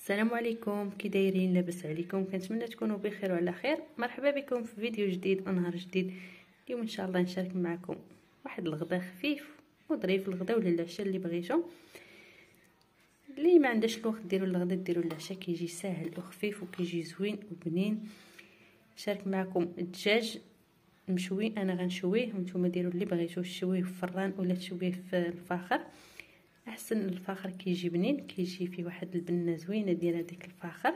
السلام عليكم، كي دايرين؟ لاباس عليكم؟ كنتمنى تكونوا بخير وعلى خير. مرحبا بكم في فيديو جديد ونهار جديد. اليوم ان شاء الله نشارك معكم واحد الغدا خفيف وظريف، الغدا ولا العشاء اللي بغيتو. اللي ما عندهاش الوقت ديروا الغدا ديروا العشاء، كيجي ساهل وخفيف وكيجي زوين وبنين. نشارك معكم الدجاج مشوي، انا غنشويه وانتم ديروا اللي بغيتو، تشويه في الفران ولا تشويه في الفاخر. احسن الفاخر كيجي بنين، كيجي فيه واحد البنه زوينه ديال هذيك الفاخر.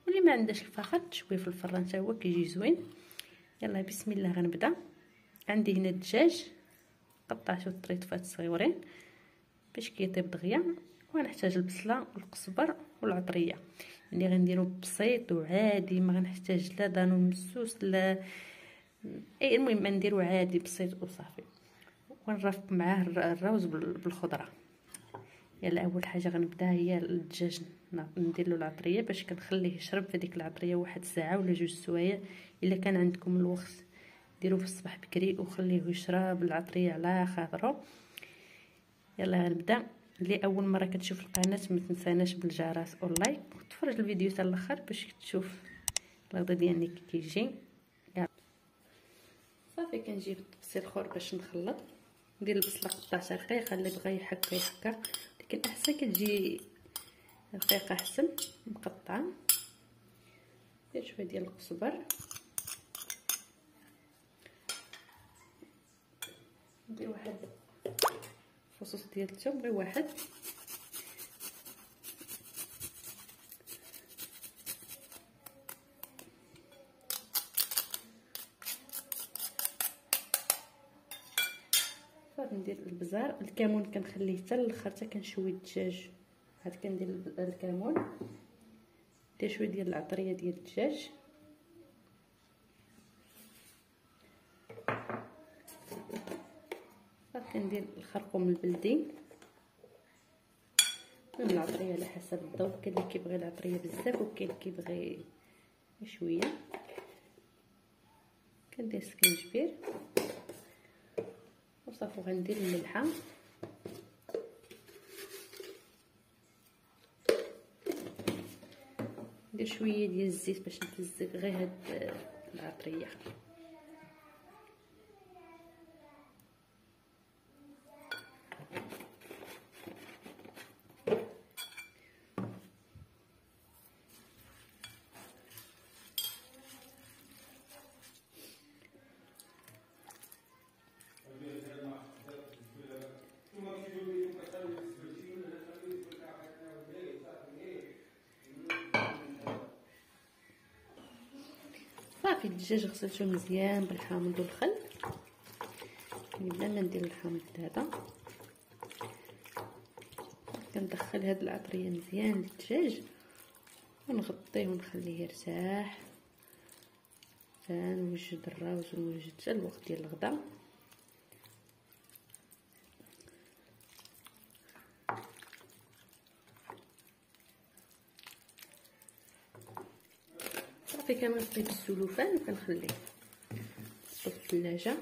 واللي ما عندهاش الفاخر تشويه في الفران حتى هو كيجي زوين. يلا بسم الله غنبدا. عندي هنا الدجاج قطعته طريطفات صغيورين باش كيطيب دغيا، وغنحتاج البصله والقزبر والعطريه. يعني غنديرو بسيط وعادي، ما غنحتاج لا دانون مسوس لا اي، المهم نديرو عادي بسيط وصافي. ونرافق معاه الروز بالخضره. يلا اول حاجه غنبدا هي الدجاج، ندير له العطريه باش كنخليه يشرب في ديك العطريه واحد ساعه ولا جوج سوايع. الا كان عندكم الوقت ديروه في الصباح بكري وخليه يشرب العطريه على خاطرو. يلا غنبدا. اللي اول مره كتشوف القناه ما تنساناش بالجرس او لايك وتفرج الفيديو حتى الاخر باش تشوف الغدا ديالنا كي كيجي. صافي كنجيب الطبسيل الاخر باش نخلط. ندير البصله قطعتها رقيقه، اللي بغى يحكا يحكا، لكن احسن كتجي رقيقه احسن مقطعه. ندير شويه ديال القزبر، ندير واحد فصوص ديال الثوم، غير واحد. صافي ندير البزار، الكمون كنخليه حتى الاخر حتى كنشوي الدجاج. عاد كندير الكمون، ندير شويه ديال العطريه ديال الدجاج، صافي كندير الخرقوم البلدي من العطريه على حسب الذوق. كاين اللي كيبغي العطريه بزاف وكاين اللي كيبغي شويه. كندير سكينجبير وصافي. غندير الملحه، ندير شويه ديال الزيت باش نتلزق غير هاد العطريه. صافي الدجاج غسلته مزيان بالحامض والخل. بلا ما ندير الحامض هذا كندخل هاد العطريه مزيان للدجاج ونغطيه ونخليه يرتاح. نوجد الراوز ونوجد حتى الوقت ديال الغدا. صافي كنغطيه بالسلوفان وكنخليه في الثلاجه.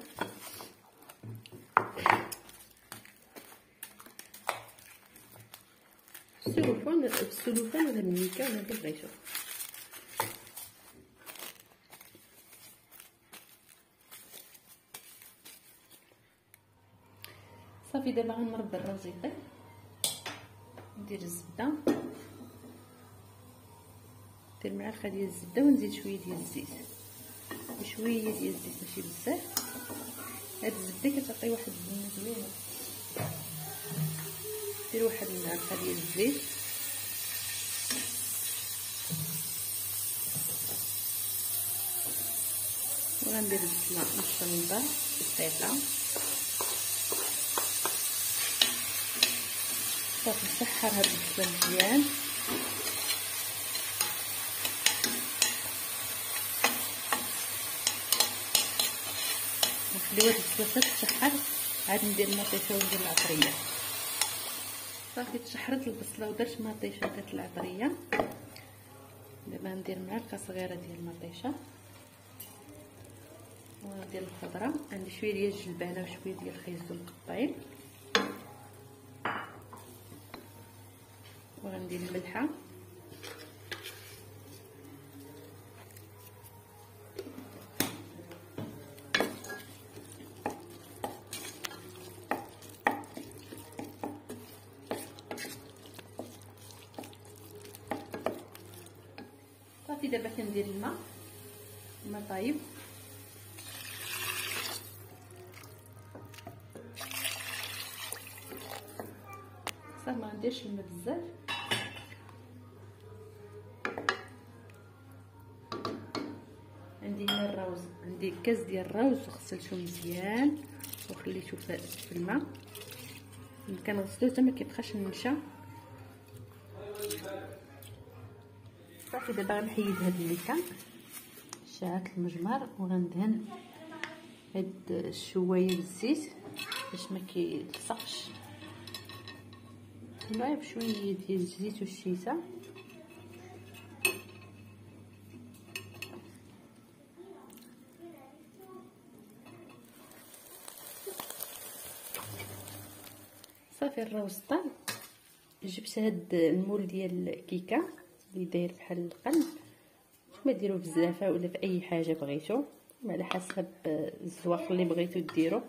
السلوفان ولا الميكا ولا اللي بغيتو. صافي دابا غنربي الروز يطيب. ندير الزبده، ندير معلقه ديال الزبده ونزيد شويه ديال الزيت، شويه ديال الزيت ماشي بزاف. هاد الزبده كتعطي واحد البنه زوينه. ندير واحد المعلقه ديال الزيت، وغندير البصله مشلضه بسيطه. صافي نسحر هاد البصله مزيان. نخليو هاد البصله تسحر، عاد ندير المطيشه وندير العطريه. صافي تشحرت البصله ودرت مطيشه درت العطريه. دابا ندير معلقه صغيره ديال المطيشه وديال الخضره. عندي شويه ديال الجلبانه وشويه ديال الخيزو مقطعين، وغندير الملحه دابا كندير الماء طايب. صافي ما نديرش الماء بزاف. عندي هنا الروز، عندي كاس ديال الروز وغسلته مزيان وخليته في الماء. كنغسلو حتى ما كيبقاش النشا. صافي دابا غنحيد هاد الليكه، شعلت المجمر وغندهن هاد الشوايه بالزيت باش ما كيلصقش. غير بشويه ديال الزيت والشيته. صافي الروز طاب. جبت هاد المول ديال الكيكه اللي داير بحال القلب، ما ديروه بزلافه ولا في اي حاجه بغيتو، على حسب الزواق اللي بغيتو ديرو.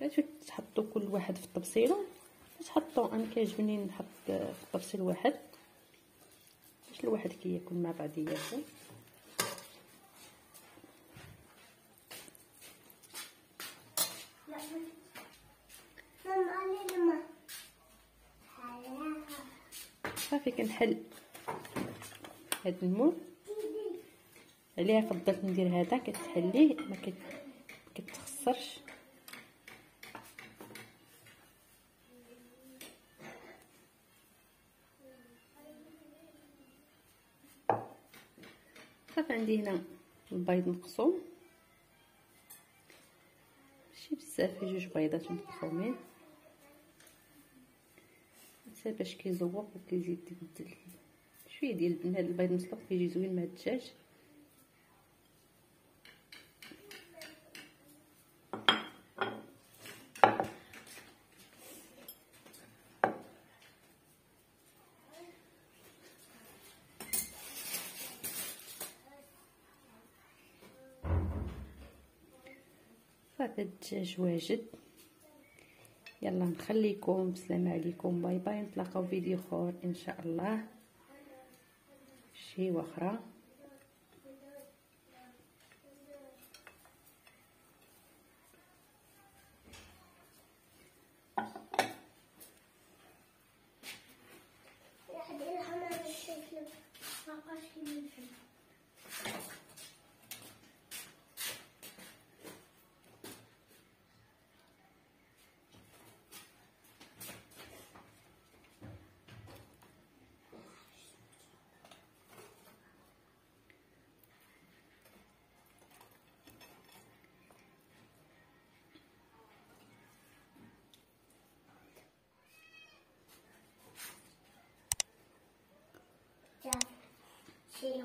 بغيتو تحطوا كل واحد في الطبسيله تحطوا. انا كيعجبني نحط في الطبسيل واحد باش الواحد كياكل مع بعضياته. صافي كنحل هاد المول عليها. فضلت ندير هذا كتحليه ما كتخسرش. صافي عندي هنا البيض مقسوم، ماشي بزاف، جوج بيضات مقسومين حتى باش كيزوق وكيزيد يبدل شويه ديال هذا البيض مسلوق كيجي زوين مع الدجاج. صافي الدجاج واجد. يلا نخليكم بسلامة عليكم، باي باي، نتلاقاو فيديو اخر ان شاء الله شي وخرى. شيء